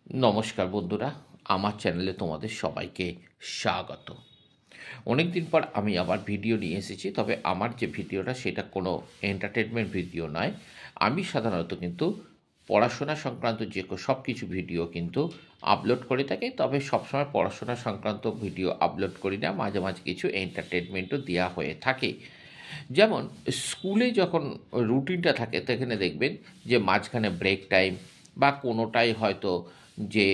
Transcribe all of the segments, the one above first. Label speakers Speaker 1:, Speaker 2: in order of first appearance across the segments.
Speaker 1: নমস্কার বন্ধুরা, আমার চ্যানেলে তোমাদের সবাইকে স্বাগত। অনেক দিন পর আমি আবার ভিডিও নিয়ে এসেছি, তবে আমার যে ভিডিওটা সেটা কোনো এন্টারটেনমেন্ট ভিডিও নয়। আমি সাধারণত কিন্তু পড়াশোনা সংক্রান্ত সব কিছু ভিডিও কিন্তু আপলোড করে থাকি, তবে সবসময় পড়াশোনা সংক্রান্ত ভিডিও আপলোড করি না, মাঝে মাঝে কিছু এন্টারটেনমেন্টও দেওয়া হয়ে থাকে। যেমন স্কুলে যখন রুটিনটা থাকে সেখানে দেখবেন যে মাঝখানে ব্রেক টাইম বা কোনোটাই হয়তো যে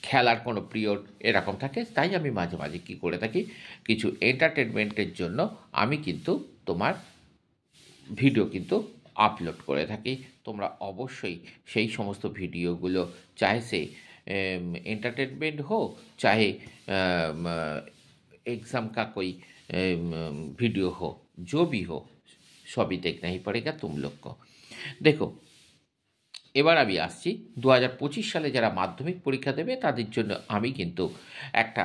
Speaker 1: খেলার কোনো পিরিয়ড এরকম থাকে, তাই আমি মাঝে মাঝে কী করে থাকি, কিছু এন্টারটেনমেন্টের জন্য আমি কিন্তু তোমার ভিডিও কিন্তু আপলোড করে থাকি। তোমরা অবশ্যই সেই সমস্ত ভিডিওগুলো, চাহে সে एंटरटेनमेंट हो, चाहे एग्ज़ाम का कोई वीडियो हो, जो भी हो, सभी देखना ही पड़ेगा तुम लोग को। देखो, এবার আমি আসছি 2025 সালে যারা মাধ্যমিক পরীক্ষা দেবে তাদের জন্য আমি কিন্তু একটা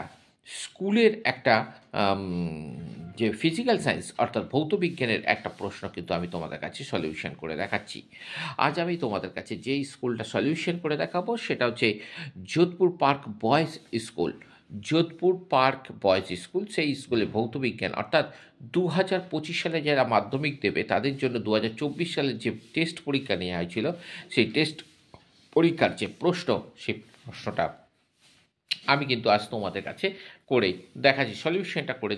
Speaker 1: স্কুলের একটা যে ফিজিক্যাল সায়েন্স অর্থাৎ ভৌত বিজ্ঞানের একটা প্রশ্ন কিন্তু আমি তোমাদের কাছে সলিউশন করে দেখাচ্ছি। আজ আমি তোমাদের কাছে যেই স্কুলটা সলিউশন করে দেখাবো সেটা হচ্ছে Jodhpur park boys school. Jodhpur park boys school, সেই স্কুলে ভৌত বিজ্ঞান অর্থাৎ 2025 সালে যারা মাধ্যমিক দেবে তাদের জন্য 2024 সালের যে টেস্ট পরীক্ষা নেওয়া হয়েছিল, সেই টেস্ট পরীক্ষার যে প্রশ্ন, সেই প্রশ্নটা আমি কিন্তু আজ তোমাদের কাছে করে দেখাচ্ছি, সলিউশনটা করে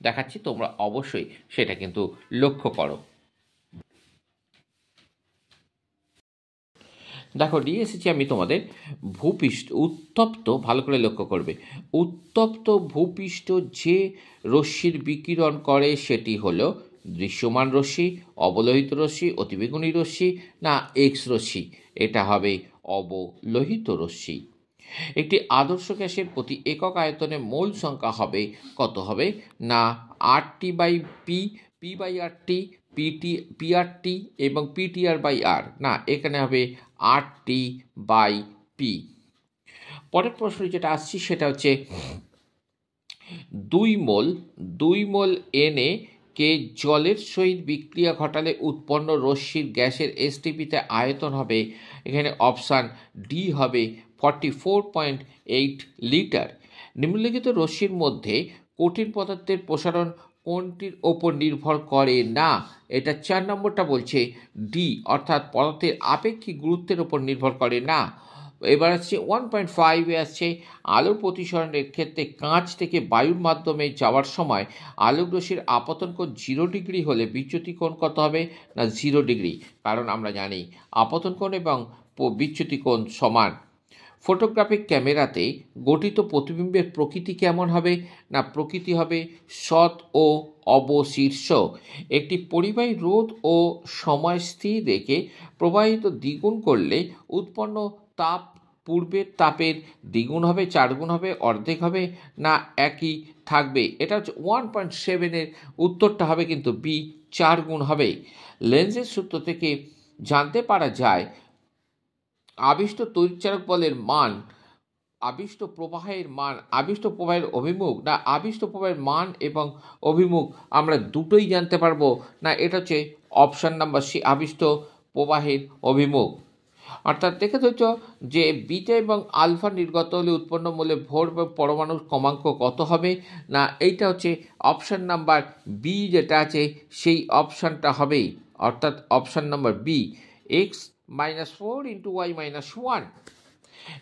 Speaker 1: দেখাচ্ছি। তোমরা অবশ্যই সেটা কিন্তু লক্ষ্য করো। দেখো, নিয়ে এসেছি আমি তোমাদের ভূপৃষ্ঠ উত্তপ্ত, ভালো করে লক্ষ্য করবে, উত্তপ্ত ভূপৃষ্ঠ যে রশ্মির বিকিরণ করে সেটি হলো দৃশ্যমান রশ্মি, অবলোহিত রশ্মি, অতিবেগুনি রশ্মি না এক্স রশ্মি। এটা হবে অবলোহিত রশ্মি। একটি আদর্শ গ্যাসের প্রতি একক আয়তনে মোল সংখ্যা হবে কত হবে না RT by P, P by RT, PRT এবং পিটিআর বাই আর, না এখানে হবে আরটি বাই পি। পরের প্রশ্ন যেটা আসছি সেটা হচ্ছে 2 মোল এনে কে জলের সহিত বিক্রিয়া ঘটালে উৎপন্ন রশ্মির গ্যাসের এসটিপিতে আয়তন হবে, এখানে অপশান ডি হবে 44.8 লিটার। নিম্নলিখিত রশ্মির মধ্যে কঠিন পদার্থের প্রসারণ কোনটির ওপর নির্ভর করে না? এটা 4 নম্বরটা বলছে ডি, অর্থাৎ পদার্থের আপেক্ষিক গুরুত্বের ওপর নির্ভর করে না। এবার আসছে 1.5-এ আসছে আলোর প্রতিসরণের ক্ষেত্রে কাঁচ থেকে বায়ুর মাধ্যমে যাওয়ার সময় আলোক রশ্মির আপতন কোণ 0 ডিগ্রি হলে বিচ্যুতি কোণ কত হবে না 0 ডিগ্রি, কারণ আমরা জানি আপতন কোণ এবং বিচ্যুতি কোণ সমান। ফটোগ্রাফিক ক্যামেরাতে গঠিত প্রতিবিম্বের প্রকৃতি কেমন হবে না প্রকৃতি হবে সৎ ও অবশীর্ষ। একটি পরিবাহী রোধ ও সময় স্থির রেখে প্রবাহিত দ্বিগুণ করলে উৎপন্ন তাপ পূর্বের তাপের দ্বিগুণ হবে, 4 গুণ হবে, অর্ধেক হবে না একই থাকবে? এটা হচ্ছে 1.7-এর উত্তরটা হবে কিন্তু বি, 4 গুণ হবে। লেন্সের সূত্র থেকে জানতে পারা যায় আবিষ্ট তড়িৎচালক বলের মান, আবিষ্ট প্রবাহের মান, আবিষ্ট প্রবাহের অভিমুখ না আবিষ্ট প্রবাহের মান এবং অভিমুখ আমরা দুটোই জানতে পারবো না? এটা হচ্ছে অপশান নাম্বার সি, আবিষ্ট প্রবাহের অভিমুখ। অর্থাৎ দেখে ধরছ যে বিটা এবং আলফা নির্গত হলে উৎপন্ন মূলে ভর বা পরমাণুর ক্রমাঙ্ক কত হবে না এইটা হচ্ছে অপশান নাম্বার বি, যেটা আছে সেই অপশানটা হবে, অর্থাৎ option number B, x-4 × y-1।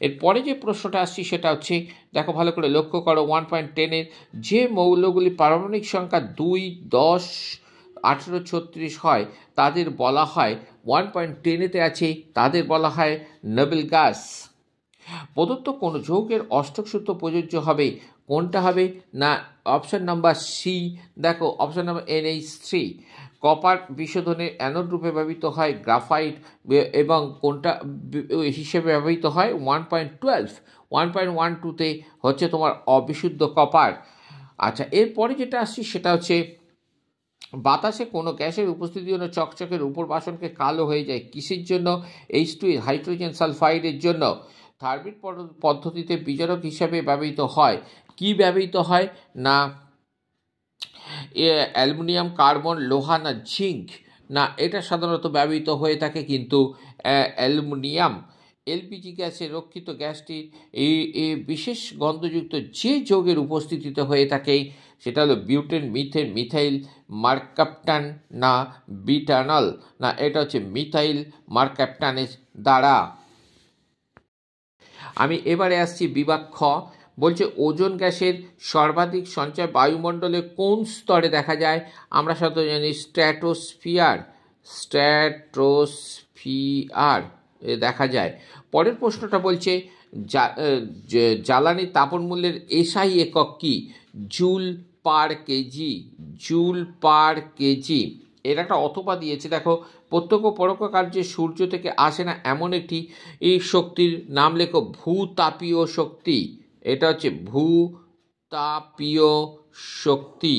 Speaker 1: এরপরে যে প্রশ্নটা আসছি সেটা হচ্ছে, দেখো ভালো করে লক্ষ্য করো, 1.10-এর যে মৌলগুলি পারমাণবিক সংখ্যা 2, 10, 18, 36 হয় তাদের বলা হয়, 1.10-এতে আছে তাদের বলা হয় নোবেল গ্যাস। প্রদত্ত কোন যৌগের অষ্টক সূত্র প্রযোজ্য হবে, কোনটা হবে না অপশান নাম্বার সি, দেখো অপশান নাম্বার NH3। কপার বিশোধনের অ্যানোড রূপে ব্যবহৃত হয় গ্রাফাইট এবং কোনটা হিসেবে ব্যবহৃত হয় 1.12, 1.12-তে হচ্ছে তোমার অবিশুদ্ধ কপার। আচ্ছা, এরপরে যেটা আসছি সেটা হচ্ছে বাতাসে কোনো গ্যাসের উপস্থিতি জন্য চকচকের উপর বাসনকে কালো হয়ে যায়, কিসের জন্য? H2 হাইড্রোজেন সালফাইডের জন্য। থার্মিট পদ্ধতিতে বিজারক হিসাবে ব্যবহৃত হয়, কি ব্যবহৃত হয় না অ্যালুমিনিয়াম, কার্বন, লোহা না জিঙ্ক? না এটা সাধারণত ব্যবহৃত হয়ে থাকে কিন্তু অ্যালুমিনিয়াম। এলপিজি গ্যাসে রক্ষিত গ্যাসটির এই বিশেষ গন্ধযুক্ত যে যৌগের উপস্থিতিতে হয়ে থাকে সেটা হলো বিউটেন, মিথেন, মিথাইল মার্কাপ্টান না বিটানল, না এটা হচ্ছে মিথাইল মার্কাপ্টানের দ্বারা। আমি এবারে আসছি বিভাগ খ। বলছে ওজোন গ্যাসের সর্বাধিক সঞ্চয় বায়ুমণ্ডলে কোন স্তরে দেখা যায়? আমরা সাধারণত জানি স্ট্র্যাটোস্ফিয়ার দেখা যায়। পরের প্রশ্নটা বলছে জ্বালানি তাপন মূল্যের এসআই একক কি? Joule per KG, joule per KG. এর একটা অথবা দিয়েছে, দেখো, প্রত্যক্ষ পরোক্ষ কার্যে সূর্য থেকে আসে না এমন একটি এই শক্তির নাম লেখো ভূতাপীয় শক্তি। এটা হচ্ছে ভূতাপীয় শক্তি।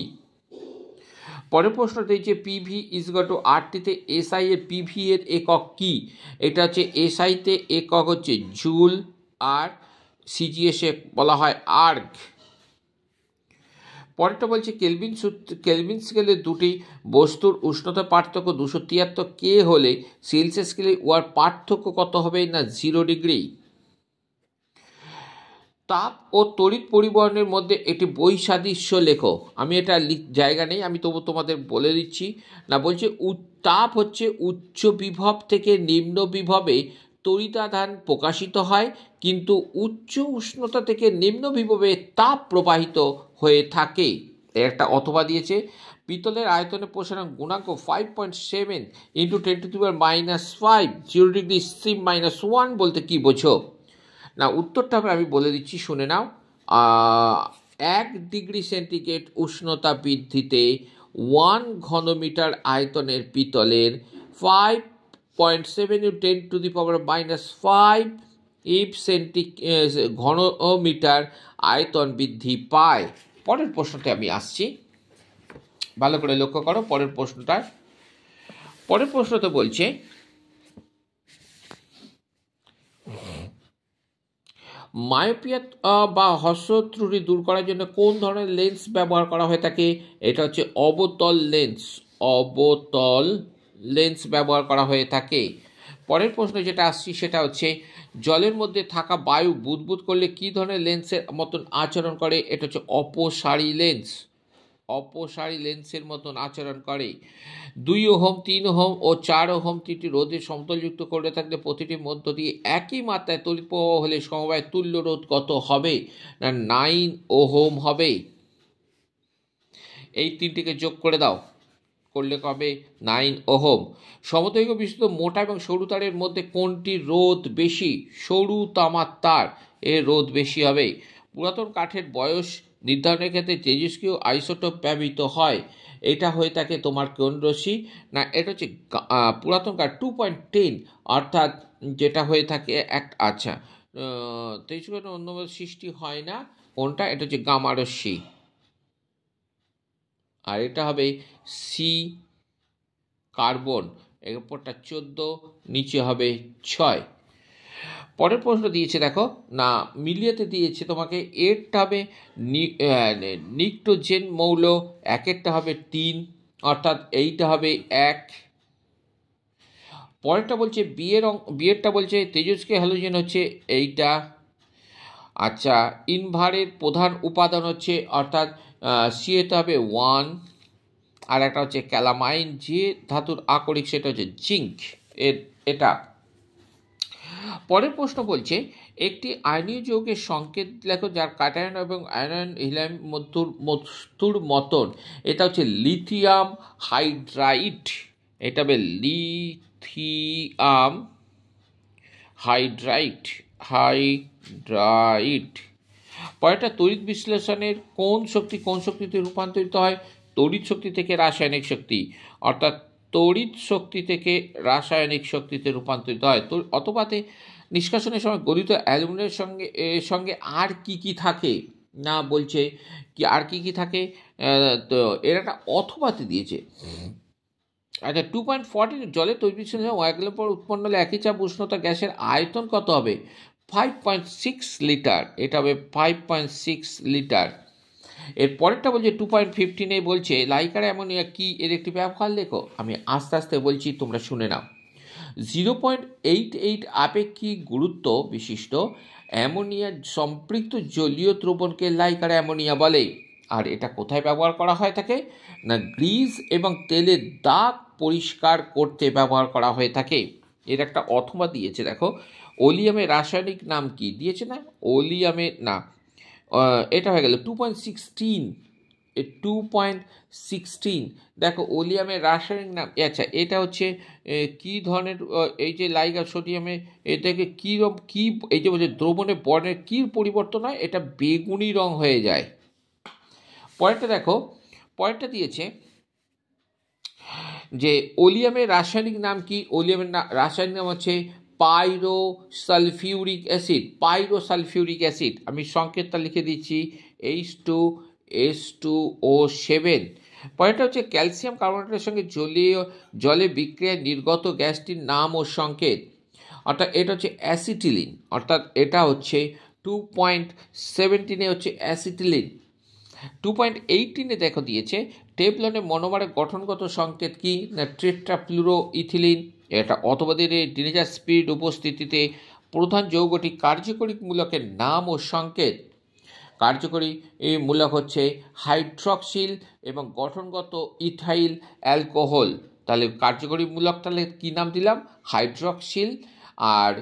Speaker 1: পরের প্রশ্ন দিয়েছে পিভি ইজগট আরটিতে এসআই এর পিভি এর একক কি? এটা হচ্ছে এসআইতে একক হচ্ছে জুল, আর সিজিএসে বলা হয় আর্গ। পরেরটা বলছে কেলভিন স্কেলে দুটি বস্তুর উষ্ণতা পার্থক্য 273 কে হলে সেলসিয়াস স্কেলে উহার পার্থক্য কত হবে? না 0 ডিগ্রি। তাপ ও তড়িৎ পরিবহনের মধ্যে একটি বৈসাদৃশ্য লেখো। আমি এটা জায়গা নেই, আমি তবু তোমাদের বলে দিচ্ছি। না বলছে তাপ হচ্ছে উচ্চ বিভব থেকে নিম্ন বিভবে তড়িতাধান প্রকাশিত হয়, কিন্তু উচ্চ উষ্ণতা থেকে নিম্ন বিভবে তাপ প্রবাহিত হয়ে থাকে। একটা অথবা দিয়েছে পিতলের আয়তনে প্রসারণ গুণাঙ্ক 5.7 ইন্টু 10⁻⁵, 0 ডিগ্রি C-1 বলতে কি বোঝো? না উত্তরটা আমি বলে দিচ্ছি, শুনে নাও। 1 ডিগ্রি সেন্টিগ্রেড উষ্ণতা বৃদ্ধিতে 1 ঘনমিটার আয়তনের পিতলের 5.7 10⁻⁵ ঘনমিটার আয়তন বৃদ্ধি পায়। পরের প্রশ্নতে আমি আসছি, ভালো করে লক্ষ্য করো পরের প্রশ্নতে বলছে মায়োপিয়া বা হ্রস্বত্রুটি দূর করার জন্য কোন ধরনের লেন্স ব্যবহার করা হয়ে থাকে? এটা হচ্ছে অবতল লেন্স ব্যবহার করা হয়ে থাকে। পরের প্রশ্ন যেটা আসছি সেটা হচ্ছে জলের মধ্যে থাকা বায়ু বুদবুদ করলে কি ধরনের লেন্সের মতন আচরণ করে? এটা হচ্ছে অপসারী লেন্সের মতন আচরণ করে। 2 ওহম, 3 ওহম ও 4 ওহম তিনটি রোধের সমতলযুক্ত করে থাকলে প্রতিটির মধ্য দিয়ে একই মাত্রায় তড়িৎ প্রবাহ হলে সমবায় তুল্য রোধ কত হবে? না 9 ওহম হবে। এই তিনটিকে যোগ করে দাও, করলে কবে? 9 ওহম। সমদৈর্ঘ্য বিস্তৃত মোটা এবং সরু তারের মধ্যে কোনটি রোধ বেশি? সরু তামার তার এর রোধ বেশি হবে। পুরাতন কাঠের বয়স নির্ধারণের ক্ষেত্রে তেজস্ক্রিয় আইসোটোপ ব্যবহৃত হয়। এটা হয়ে থাকে তোমার কোন রশ্মি? না এটা হচ্ছে পুরাতন কাঠ 2.10, অর্থাৎ যেটা হয়ে থাকে তেজস্ক্রিয় অন্য সৃষ্টি হয় না কোনটা? এটা হচ্ছে গামা রশ্মি, আর এটা হবে সি কার্বন। এর উপরটা 14, নিচে হবে 6। পরের প্রশ্ন দিয়েছে, দেখো না মিলিয়েতে দিয়েছে তোমাকে, এরটা হবে নিক্টোজেন মৌল, একেরটা হবে 3, অর্থাৎ এইটা হবে 1। পরেরটা বলছে বিয়েরটা বলছে তেজস্ক্রিয় হ্যালোজেন হচ্ছে এইটা। আচ্ছা, ইনভারের প্রধান উপাদান হচ্ছে, অর্থাৎ সিএতে হবে 1, আর একটা হচ্ছে ক্যালামাইন, যে ধাতুর আকরিক সেটা হচ্ছে জিঙ্ক। এটা পরের প্রশ্ন বলছে একটি আয়নীয় যৌগের সংকেত লেখো যার কাটায়ন এবং আয়ন হিলাইন মধ্যুর মতন। এটা হচ্ছে লিথিয়াম হাইড্রাইড। এটা হবে লিথিয়াম হাইড্রাইড। পরেরটা তড়িৎ বিশ্লেষণের কোন শক্তিতে রূপান্তরিত হয়? তড়িৎ শক্তি থেকে রাসায়নিক শক্তি, অর্থাৎ তড়িৎ শক্তি থেকে রাসায়নিক শক্তিতে রূপান্তরিত হয়। অথবাতে নিষ্কাশনের সময় গলিত অ্যালুমিনিয়ামের সঙ্গে আর কি থাকে? না বলছে কি আর কি থাকে, তো এর একটা অথবাতে দিয়েছে। আচ্ছা, 2.14 জলের তড়িৎ বিশ্লেষণে 1 গ্রাম পর উৎপন্ন হলে একই চাপ উষ্ণতা গ্যাসের আয়তন কত হবে? 5.6 লিটার। এটা হবে 5.6 লিটার। এর পরেরটা বলছে 2.15 বলছে লাইকার অ্যামোনিয়া কি, এর একটি ব্যবহার লেখো। আমি আস্তে আস্তে বলছি, তোমরা শুনে নাও। 0.88 আপেক্ষিক গুরুত্ব বিশিষ্ট অ্যামোনিয়া সম্পৃক্ত জলীয় দ্রবণকে লাইকার অ্যামোনিয়া বলে। আর এটা কোথায় ব্যবহার করা হয়ে থাকে না গ্রিজ এবং তেলের দাগ পরিষ্কার করতে ব্যবহার করা হয়ে থাকে। এর একটা অথবা দিয়েছে, দেখো ওলিয়ামের রাসায়নিক নাম কি দিয়েছে না, ওলিয়ামের না এটা হয়ে গেল 2.16 দেখো ওলিয়ামের রাসায়নিক নাম। আচ্ছা এটা হচ্ছে কি ধরনের এই যে লাইগা সোডিয়ামে এটাকে কী এই যে বলছে দ্রবণের বর্ণের কী পরিবর্তন হয়, এটা বেগুনি রং হয়ে যায়। পরেরটা দেখো, পরেরটা দিয়েছে যে ওলিয়ামের রাসায়নিক নাম কি, ওলিয়ামের রাসায়নিক নাম হচ্ছে পাইরোসালফিউরিক অ্যাসিড। আমি সংকেতটা লিখে দিচ্ছি H2S2O7। পরেরটা হচ্ছে ক্যালসিয়াম কার্বনেটের সঙ্গে জলে বিক্রিয়ায় নির্গত গ্যাসটির নাম ও সংকেত, অর্থাৎ এটা হচ্ছে অ্যাসিটিলিন, অর্থাৎ এটা হচ্ছে 2.17 হচ্ছে অ্যাসিটিলিন। 2.18 দেখো দিয়েছে টেফলনে মনোমারের গঠনগত সংকেত কি না টেট্রাফ্লুরো ইথিলিন। এটা অথবা ডিনেজার স্পিরিট উপস্থিতিতে প্রধান যৌগটি কার্যকরী মূলকের নাম ও সংকেত। কার্যকরী মূলক হচ্ছে হাইড্রক্সিল এবং গঠনগত ইথাইল অ্যালকোহল। তাহলে কার্যকরী মূলক তাহলে কী নাম দিলাম হাইড্রক্সিল, আর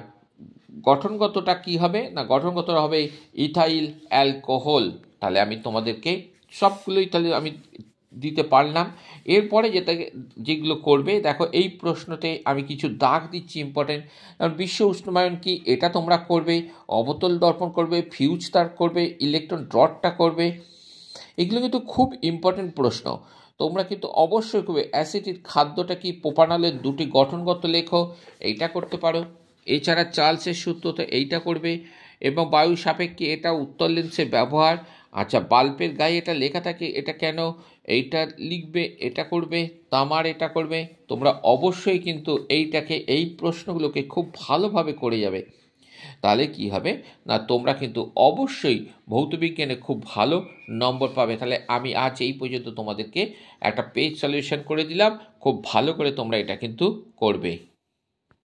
Speaker 1: গঠনগতটা কি হবে না গঠনগত হবে ইথাইল অ্যালকোহল। তাহলে আমি তোমাদেরকে সবগুলোই তাহলে আমি দিতে পারলাম। এরপরে যেগুলো করবে দেখো এই প্রশ্নতে আমি কিছু দাগ দিচ্ছি ইম্পর্টেন্ট, কারণ বিশ্ব উষ্ণায়ন কি এটা তোমরা করবে, অবতল দর্পণ করবে, ফিউজ তার করবে, ইলেকট্রন ড্রটটা করবে। এগুলো কিন্তু খুব ইম্পর্টেন্ট প্রশ্ন, তোমরা কিন্তু অবশ্যই করবে। অ্যাসিডিক খাদ্যটা কি প্রোপানলের দুটি গঠনগত লেখো, এইটা করতে পারো। এছাড়া চার্লসের সূত্রতে এইটা করবে, এবং বায়ু সাপেক্ষে এটা উত্তর লেন্সের ব্যবহার। আচ্ছা বাল্বের গায়ে এটা লেখা থাকে, এটা কেন, এইটা লিখবে, এটা করবে। তামার এটা করবে। তোমরা অবশ্যই কিন্তু এই প্রশ্নগুলোকে খুব ভালোভাবে করে যাবে, তাহলে কি হবে না তোমরা কিন্তু অবশ্যই ভৌতবিজ্ঞানে খুব ভালো নম্বর পাবে। তাহলে আমি আজ এই পর্যন্ত তোমাদেরকে একটা পেজ সলিউশন করে দিলাম, খুব ভালো করে তোমরা এটা কিন্তু করবে।